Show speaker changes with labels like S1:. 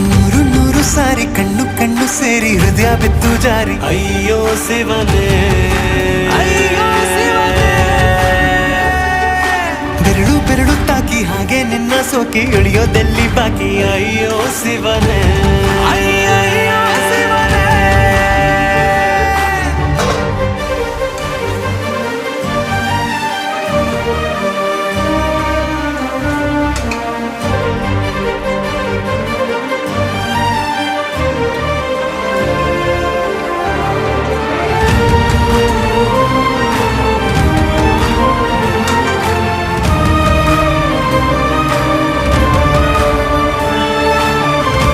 S1: ನೂರು ನೂರು ಸಾರಿ ಕಣ್ಣು ಕಣ್ಣು ಸೇರಿ ಹೃದಯ ಬಿದ್ದು ಜಾರಿ
S2: ಅಯ್ಯೋ ಶಿವನೇ,
S1: ಅಯ್ಯೋ ಶಿವನೇ. ಬೆರಳು ಬೆರಳು ತಾಕಿ ಹಾಗೆ ನಿನ್ನ ಸೋಕಿ ಇಳಿಯೋದೆಲ್ಲಿ ಬಾಕಿ
S2: ಅಯ್ಯೋ ಶಿವನೇ.